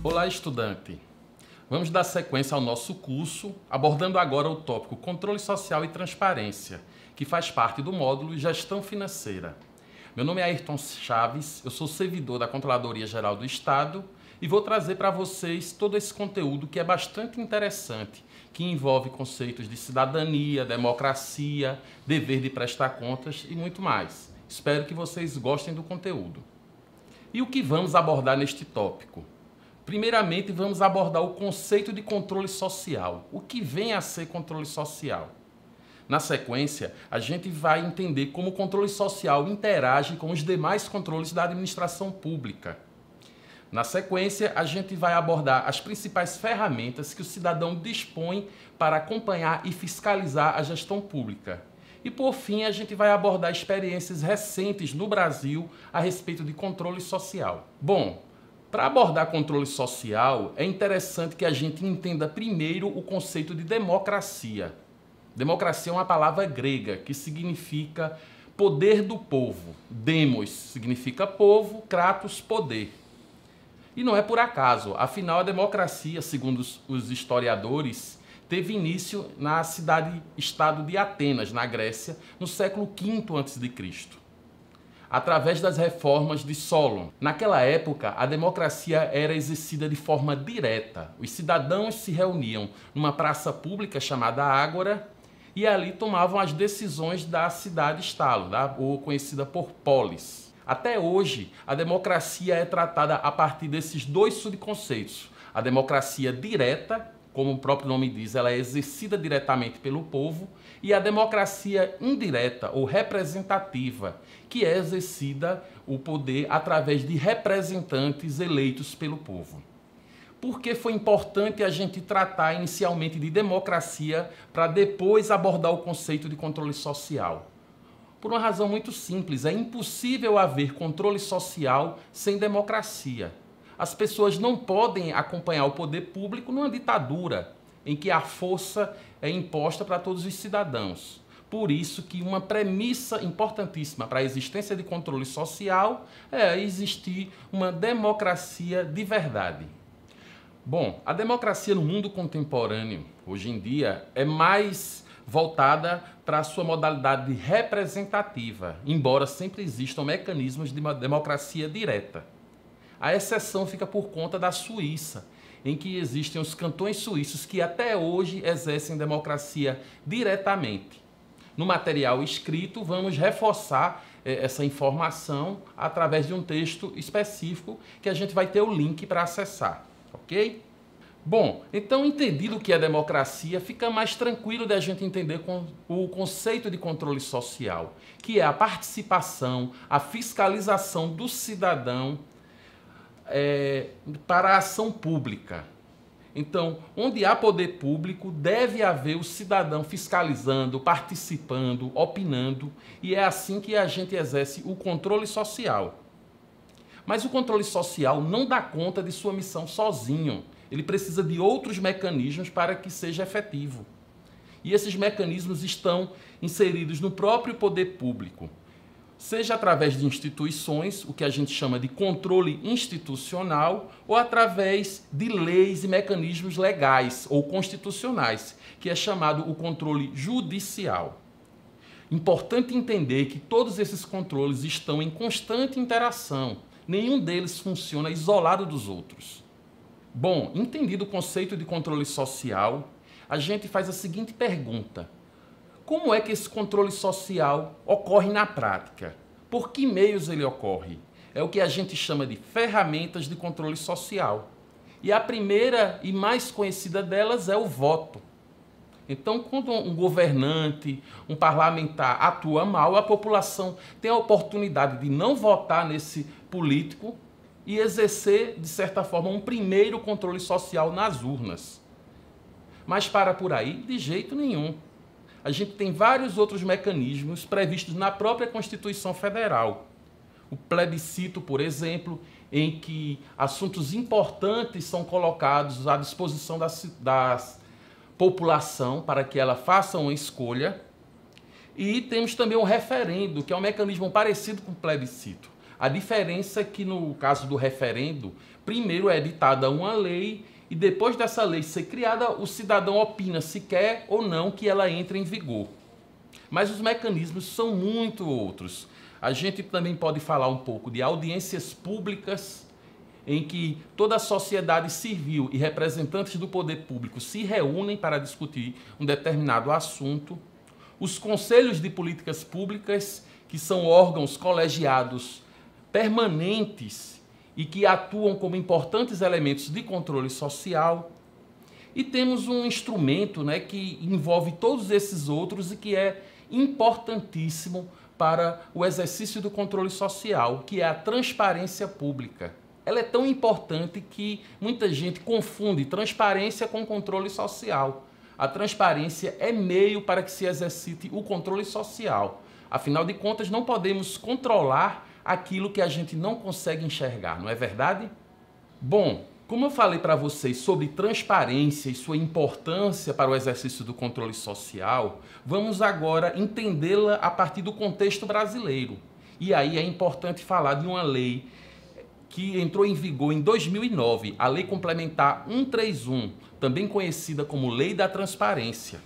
Olá, estudante! Vamos dar sequência ao nosso curso, abordando agora o tópico Controle Social e Transparência, que faz parte do módulo Gestão Financeira. Meu nome é Ayrton Chaves, eu sou servidor da Controladoria Geral do Estado e vou trazer para vocês todo esse conteúdo que é bastante interessante, que envolve conceitos de cidadania, democracia, dever de prestar contas e muito mais. Espero que vocês gostem do conteúdo. E o que vamos abordar neste tópico? Primeiramente, vamos abordar o conceito de controle social. O que vem a ser controle social? Na sequência, a gente vai entender como o controle social interage com os demais controles da administração pública. Na sequência, a gente vai abordar as principais ferramentas que o cidadão dispõe para acompanhar e fiscalizar a gestão pública. E, por fim, a gente vai abordar experiências recentes no Brasil a respeito de controle social. Bom, para abordar controle social, é interessante que a gente entenda primeiro o conceito de democracia. Democracia é uma palavra grega que significa poder do povo. Demos significa povo, kratos, poder. E não é por acaso, afinal a democracia, segundo os historiadores, teve início na cidade-estado de Atenas, na Grécia, no século V a.C., através das reformas de Solon. Naquela época, a democracia era exercida de forma direta. Os cidadãos se reuniam numa praça pública chamada Ágora e ali tomavam as decisões da cidade-estado, ou conhecida por polis. Até hoje, a democracia é tratada a partir desses dois subconceitos. A democracia direta, como o próprio nome diz, ela é exercida diretamente pelo povo, e a democracia indireta ou representativa, que é exercida o poder através de representantes eleitos pelo povo. Por que foi importante a gente tratar inicialmente de democracia para depois abordar o conceito de controle social? Por uma razão muito simples, é impossível haver controle social sem democracia. As pessoas não podem acompanhar o poder público numa ditadura, em que a força é imposta para todos os cidadãos. Por isso que uma premissa importantíssima para a existência de controle social é existir uma democracia de verdade. Bom, a democracia no mundo contemporâneo, hoje em dia, é mais voltada para a sua modalidade representativa, embora sempre existam mecanismos de uma democracia direta. A exceção fica por conta da Suíça, em que existem os cantões suíços que até hoje exercem democracia diretamente. No material escrito, vamos reforçar essa informação através de um texto específico que a gente vai ter o link para acessar, ok? Bom, então entendido o que é democracia, fica mais tranquilo de a gente entender o conceito de controle social, que é a participação, a fiscalização do cidadão para a ação pública. Então, onde há poder público, deve haver o cidadão fiscalizando, participando, opinando, e é assim que a gente exerce o controle social. Mas o controle social não dá conta de sua missão sozinho. Ele precisa de outros mecanismos para que seja efetivo. E esses mecanismos estão inseridos no próprio poder público, seja através de instituições, o que a gente chama de controle institucional, ou através de leis e mecanismos legais ou constitucionais, que é chamado o controle judicial. Importante entender que todos esses controles estão em constante interação, nenhum deles funciona isolado dos outros. Bom, entendido o conceito de controle social, a gente faz a seguinte pergunta: como é que esse controle social ocorre na prática? Por que meios ele ocorre? É o que a gente chama de ferramentas de controle social. E a primeira e mais conhecida delas é o voto. Então, quando um governante, um parlamentar atua mal, a população tem a oportunidade de não votar nesse político e exercer, de certa forma, um primeiro controle social nas urnas. Mas para por aí, de jeito nenhum. A gente tem vários outros mecanismos previstos na própria Constituição Federal. O plebiscito, por exemplo, em que assuntos importantes são colocados à disposição da população para que ela faça uma escolha. E temos também o referendo, que é um mecanismo parecido com o plebiscito. A diferença é que no caso do referendo, primeiro é editada uma lei e depois dessa lei ser criada, o cidadão opina se quer ou não que ela entre em vigor. Mas os mecanismos são muito outros. A gente também pode falar um pouco de audiências públicas, em que toda a sociedade civil e representantes do poder público se reúnem para discutir um determinado assunto. Os conselhos de políticas públicas, que são órgãos colegiados permanentes e que atuam como importantes elementos de controle social. E temos um instrumento, né, que envolve todos esses outros e que é importantíssimo para o exercício do controle social, que é a transparência pública. Ela é tão importante que muita gente confunde transparência com controle social. A transparência é meio para que se exercite o controle social. Afinal de contas, não podemos controlar aquilo que a gente não consegue enxergar, não é verdade? Bom, como eu falei para vocês sobre transparência e sua importância para o exercício do controle social, vamos agora entendê-la a partir do contexto brasileiro. E aí é importante falar de uma lei que entrou em vigor em 2009, a Lei Complementar 131, também conhecida como Lei da Transparência.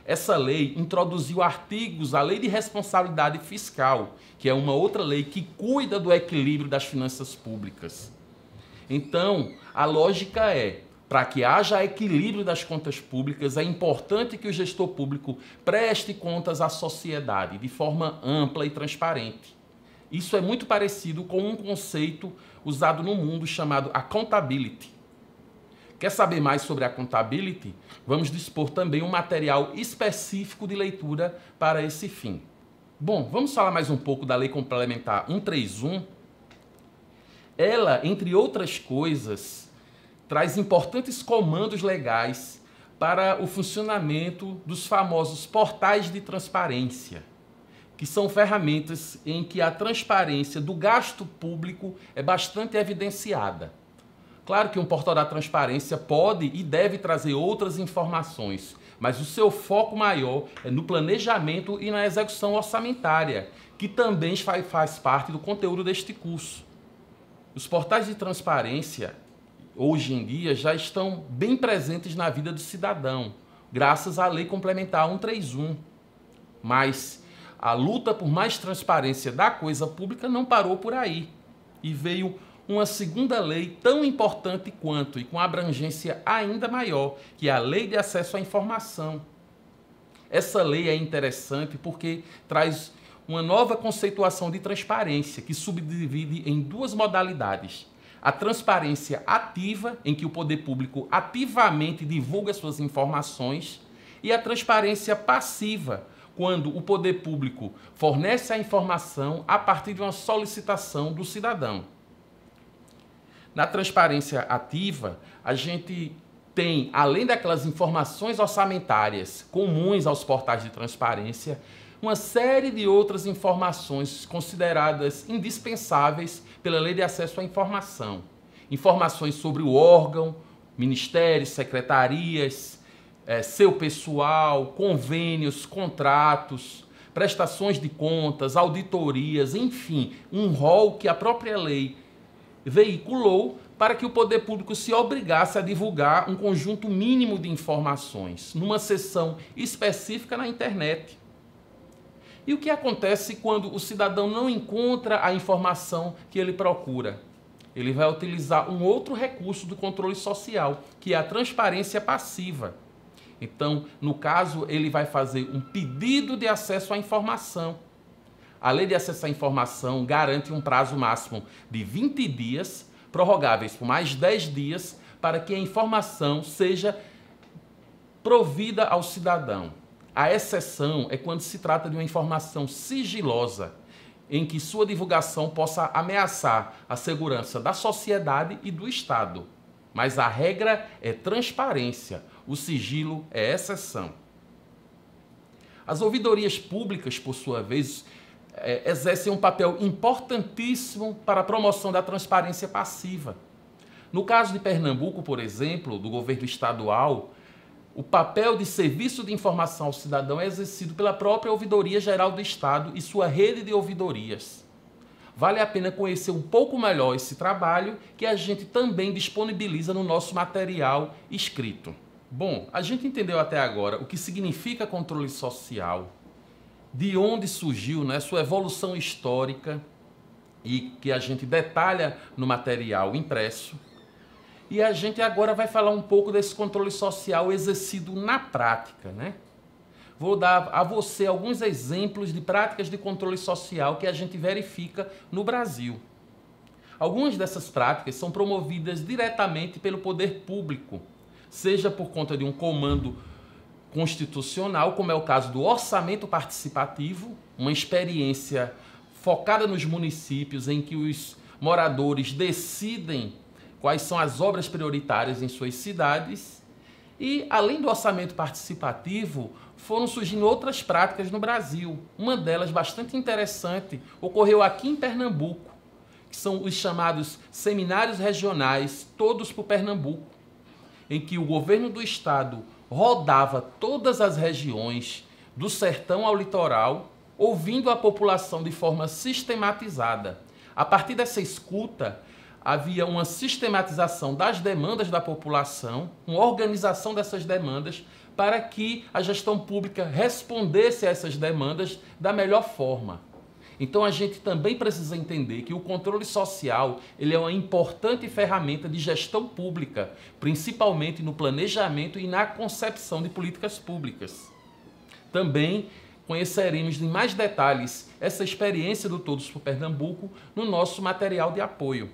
Essa lei introduziu artigos à Lei de Responsabilidade Fiscal, que é uma outra lei que cuida do equilíbrio das finanças públicas. Então, a lógica é, para que haja equilíbrio das contas públicas, é importante que o gestor público preste contas à sociedade de forma ampla e transparente. Isso é muito parecido com um conceito usado no mundo chamado accountability. Quer saber mais sobre accountability? Vamos dispor também um material específico de leitura para esse fim. Bom, vamos falar mais um pouco da Lei Complementar 131. Ela, entre outras coisas, traz importantes comandos legais para o funcionamento dos famosos portais de transparência, que são ferramentas em que a transparência do gasto público é bastante evidenciada. Claro que um portal da transparência pode e deve trazer outras informações, mas o seu foco maior é no planejamento e na execução orçamentária, que também faz parte do conteúdo deste curso. Os portais de transparência, hoje em dia, já estão bem presentes na vida do cidadão, graças à Lei Complementar 131. Mas a luta por mais transparência da coisa pública não parou por aí. E veio uma segunda lei tão importante quanto e com abrangência ainda maior, que é a Lei de Acesso à Informação. Essa lei é interessante porque traz uma nova conceituação de transparência, que subdivide em duas modalidades. A transparência ativa, em que o poder público ativamente divulga suas informações, e a transparência passiva, quando o poder público fornece a informação a partir de uma solicitação do cidadão. Na transparência ativa, a gente tem, além daquelas informações orçamentárias comuns aos portais de transparência, uma série de outras informações consideradas indispensáveis pela Lei de Acesso à Informação. Informações sobre o órgão, ministérios, secretarias, seu pessoal, convênios, contratos, prestações de contas, auditorias, enfim, um rol que a própria lei veiculou para que o poder público se obrigasse a divulgar um conjunto mínimo de informações numa seção específica na internet. E o que acontece quando o cidadão não encontra a informação que ele procura? Ele vai utilizar um outro recurso do controle social, que é a transparência passiva. Então, no caso, ele vai fazer um pedido de acesso à informação. A Lei de Acesso à Informação garante um prazo máximo de 20 dias, prorrogáveis por mais 10 dias, para que a informação seja provida ao cidadão. A exceção é quando se trata de uma informação sigilosa, em que sua divulgação possa ameaçar a segurança da sociedade e do Estado. Mas a regra é transparência, o sigilo é exceção. As ouvidorias públicas, por sua vez, exercem um papel importantíssimo para a promoção da transparência passiva. No caso de Pernambuco, por exemplo, do governo estadual, o papel de serviço de informação ao cidadão é exercido pela própria Ouvidoria Geral do Estado e sua rede de ouvidorias. vale a pena conhecer um pouco melhor esse trabalho que a gente também disponibiliza no nosso material escrito. Bom, a gente entendeu até agora o que significa controle social, de onde surgiu, né, sua evolução histórica e que a gente detalha no material impresso. E a gente agora vai falar um pouco desse controle social exercido na prática, né? Vou dar a você alguns exemplos de práticas de controle social que a gente verifica no Brasil. Algumas dessas práticas são promovidas diretamente pelo poder público, seja por conta de um comando constitucional, como é o caso do orçamento participativo, uma experiência focada nos municípios em que os moradores decidem quais são as obras prioritárias em suas cidades. E, além do orçamento participativo, foram surgindo outras práticas no Brasil. Uma delas, bastante interessante, ocorreu aqui em Pernambuco, que são os chamados seminários regionais, todos por Pernambuco, em que o governo do estado rodava todas as regiões, do sertão ao litoral, ouvindo a população de forma sistematizada. A partir dessa escuta, havia uma sistematização das demandas da população, uma organização dessas demandas, para que a gestão pública respondesse a essas demandas da melhor forma. Então a gente também precisa entender que o controle social ele é uma importante ferramenta de gestão pública, principalmente no planejamento e na concepção de políticas públicas. Também conheceremos em mais detalhes essa experiência do Todos por Pernambuco no nosso material de apoio.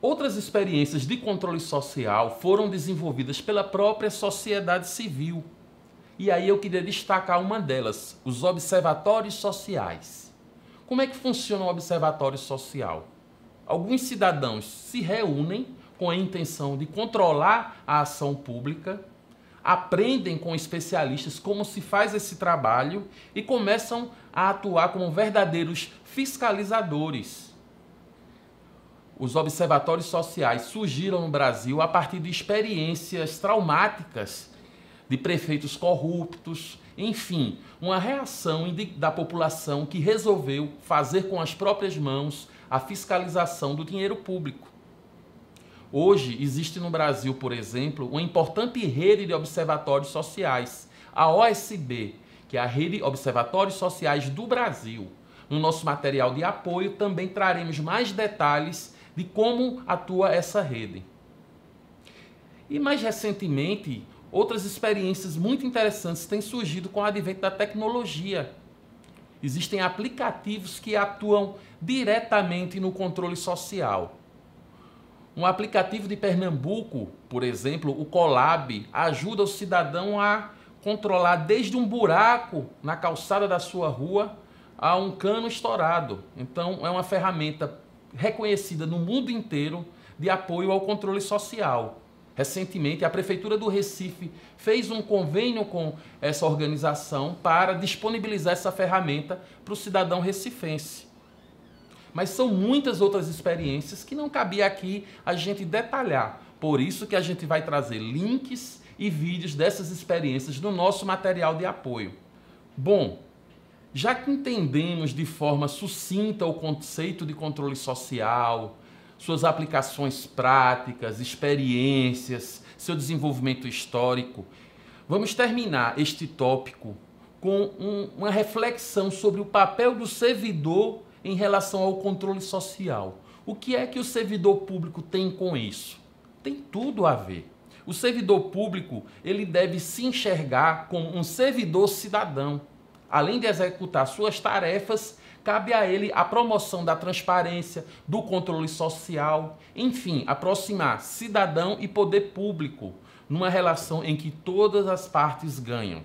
Outras experiências de controle social foram desenvolvidas pela própria sociedade civil. E aí eu queria destacar uma delas, os observatórios sociais. Como é que funciona o observatório social? Alguns cidadãos se reúnem com a intenção de controlar a ação pública, aprendem com especialistas como se faz esse trabalho e começam a atuar como verdadeiros fiscalizadores. Os observatórios sociais surgiram no Brasil a partir de experiências traumáticas de prefeitos corruptos, enfim, uma reação da população que resolveu fazer com as próprias mãos a fiscalização do dinheiro público. Hoje existe no Brasil, por exemplo, uma importante rede de observatórios sociais, a OSB, que é a Rede Observatórios Sociais do Brasil. No nosso material de apoio também traremos mais detalhes de como atua essa rede. E mais recentemente, outras experiências muito interessantes têm surgido com o advento da tecnologia. Existem aplicativos que atuam diretamente no controle social. Um aplicativo de Pernambuco, por exemplo, o Colab, ajuda o cidadão a controlar desde um buraco na calçada da sua rua a um cano estourado. Então, é uma ferramenta reconhecida no mundo inteiro de apoio ao controle social. Recentemente, a Prefeitura do Recife fez um convênio com essa organização para disponibilizar essa ferramenta para o cidadão recifense. Mas são muitas outras experiências que não cabia aqui a gente detalhar. Por isso que a gente vai trazer links e vídeos dessas experiências no nosso material de apoio. Bom, já que entendemos de forma sucinta o conceito de controle social, suas aplicações práticas, experiências, seu desenvolvimento histórico, vamos terminar este tópico com uma reflexão sobre o papel do servidor em relação ao controle social. O que é que o servidor público tem com isso? Tem tudo a ver. O servidor público, ele deve se enxergar como um servidor cidadão. Além de executar suas tarefas, cabe a ele a promoção da transparência, do controle social, enfim, aproximar cidadão e poder público numa relação em que todas as partes ganham.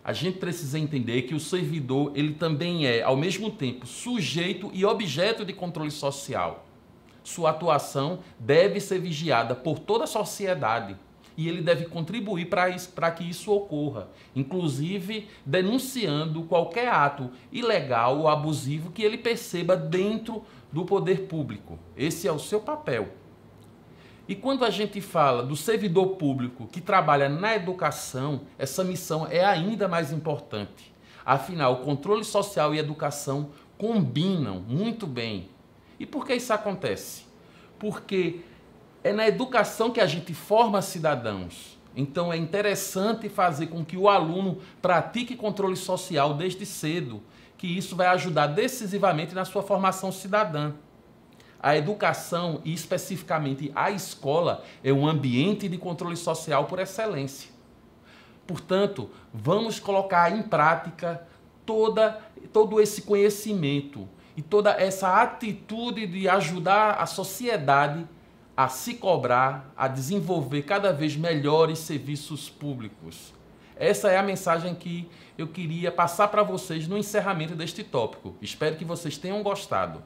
A gente precisa entender que o servidor, ele também é, ao mesmo tempo, sujeito e objeto de controle social. Sua atuação deve ser vigiada por toda a sociedade e ele deve contribuir para que isso ocorra, inclusive denunciando qualquer ato ilegal ou abusivo que ele perceba dentro do poder público. Esse é o seu papel. E quando a gente fala do servidor público que trabalha na educação, essa missão é ainda mais importante. Afinal, controle social e educação combinam muito bem. E por que isso acontece? Porque é na educação que a gente forma cidadãos. Então é interessante fazer com que o aluno pratique controle social desde cedo, que isso vai ajudar decisivamente na sua formação cidadã. A educação, e especificamente a escola, é um ambiente de controle social por excelência. Portanto, vamos colocar em prática todo esse conhecimento e toda essa atitude de ajudar a sociedade a se cobrar, a desenvolver cada vez melhores serviços públicos. Essa é a mensagem que eu queria passar para vocês no encerramento deste tópico. Espero que vocês tenham gostado.